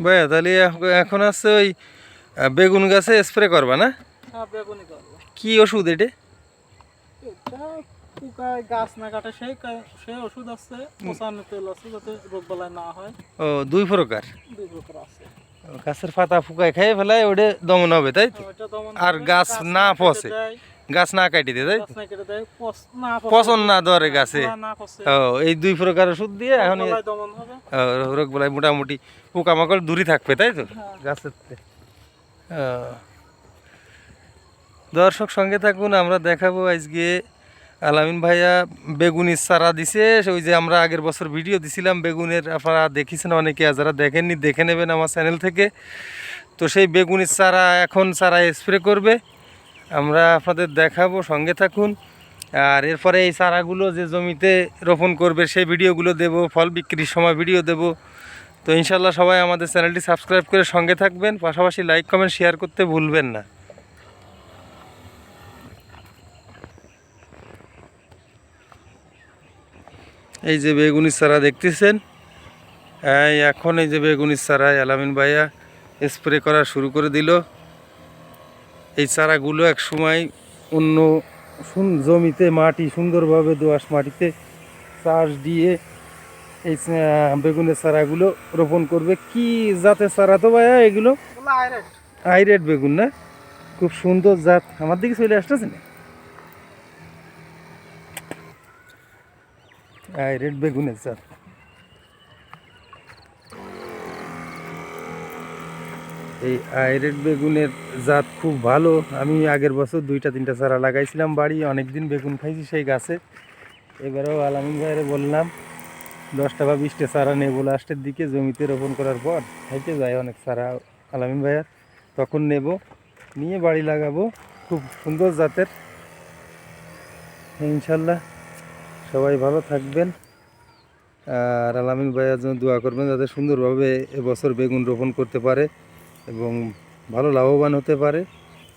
ভাইয়া তাহলে এখন আছে ওই বেগুন গাছে স্প্রে করবা না? হ্যাঁ, বেগুনি করবো। কি ওষুধ এটা? এটা পোকায় গাছ না কাটে সেই ওষুধ আছে, পচানো তেল আছে, যাতে রোগ বালাই না হয়। ও, দুই প্রকার। 2 প্রকার আছে। গাছের পাতা ফুকায় খেয়ে ফেলায় ওটা দমন হবে, তাই তো? ওইটা দমন আর করে, গাছ না কেটে পচে, দেয়, গাছ না কাটি দেয়, তাই গাছ তো? না কেটে দেয়, না পচন না ধরে গাছে। গোড়া না পচে, ও, এই দুই প্রকার ওষুধ দিয়ে রোগ এখন বালাই দমন হবে। রোগ বেলায় মোটামুটি পোকামাকড় দূরই থাকবে, তাই তো? হ্যাঁ। গাছের থেকে। দর্শক সঙ্গে থাকুন, আমরা দেখাবো আজকে আলামিন ভাইয়া বেগুনের চারা দিছে। ওই যে আমরা আগের বছর ভিডিও দিছিলাম বেগুনের, আপনারা দেখেছেন অনেকে, আর যারা দেখেননি দেখে নেবেন আমার চ্যানেল থেকে। তো সেই বেগুনের চারা এখন চারা স্প্রে করবে, আমরা আপনাদের দেখাবো, সঙ্গে থাকুন। আর এরপরে এই চারাগুলো যে জমিতে রোপণ করবে সেই ভিডিওগুলো দেব, ফল বিক্রির সময় ভিডিও দেব। তো ইনশাল্লাহ সবাই আমাদের চ্যানেলটি সাবস্ক্রাইব করে সঙ্গে থাকবেন, পাশাপাশি লাইক কমেন্ট শেয়ার করতে ভুলবেন না। এই যে বেগুনির চারা দেখতেছেন, এখন এই যে বেগুনির চারায় আলামিন ভাইয়া স্প্রে করা শুরু করে দিল। এই চারাগুলো এক সময় অন্য জমিতে মাটি সুন্দরভাবে দোআঁশ মাটিতে চাষ দিয়ে এই বেগুনের চারাগুলো রোপণ করবে। কি জাতের চারা তো ভাইয়া এগুলো? আইরেড বেগুন না? খুব সুন্দর জাত। আমার দিকে চলে আসতেছে না? আইরেড বেগুনের জাত। এই আইরেড বেগুনের জাত খুব ভালো। আমি আগের বছর 2-3টা চারা লাগাইছিলাম বাড়ি, অনেকদিন বেগুন খাইছি সেই গাছে। এবারেও আলামিন ভাইয়ের বললাম 10টা বা 20টা চারা নেব লাস্টের দিকে, জমিতে রোপণ করার পর খাইতে যায় অনেক চারা আলামিন ভাইয়ার, তখন নেব, নিয়ে বাড়ি লাগাবো। খুব সুন্দর জাতের। ইনশাল্লাহ সবাই ভালো থাকবেন, আর আলামিন ভাইয়ার জন্য দোয়া করবেন যাতে সুন্দরভাবে এবছর বেগুন রোপণ করতে পারে এবং ভালো লাভবান হতে পারে।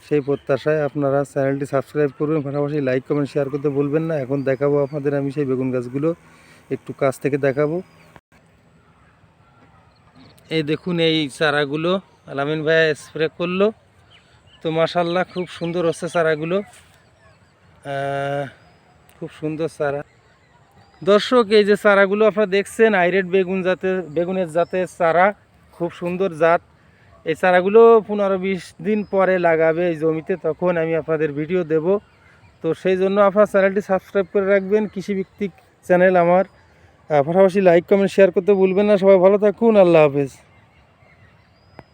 সেই প্রত্যাশায় আপনারা চ্যানেলটি সাবস্ক্রাইব করবেন, পাশাপাশি লাইক কমেন্ট শেয়ার করতে ভুলবেন না। এখন দেখাবো আপনাদের আমি সেই বেগুন গাছগুলো, একটু কাছ থেকে দেখাবো। এই দেখুন এই চারাগুলো আলামিন ভাইয়া স্প্রে করলো, তো মাশাল্লাহ খুব সুন্দর হচ্ছে চারাগুলো, খুব সুন্দর চারা। দর্শক এই যে চারাগুলো আপনারা দেখছেন আইরেড বেগুনের জাতের চারা, খুব সুন্দর জাত। এই চারাগুলো 15-20 দিন পরে লাগাবে এই জমিতে, তখন আমি আপনাদের ভিডিও দেব। তো সেই জন্য আপনার চ্যানেলটি সাবস্ক্রাইব করে রাখবেন, কৃষিভিত্তিক চ্যানেল আমার। পাশাপাশি লাইক কমেন্ট শেয়ার করতে ভুলবেন না। সবাই ভালো থাকুন, আল্লাহ হাফেজ।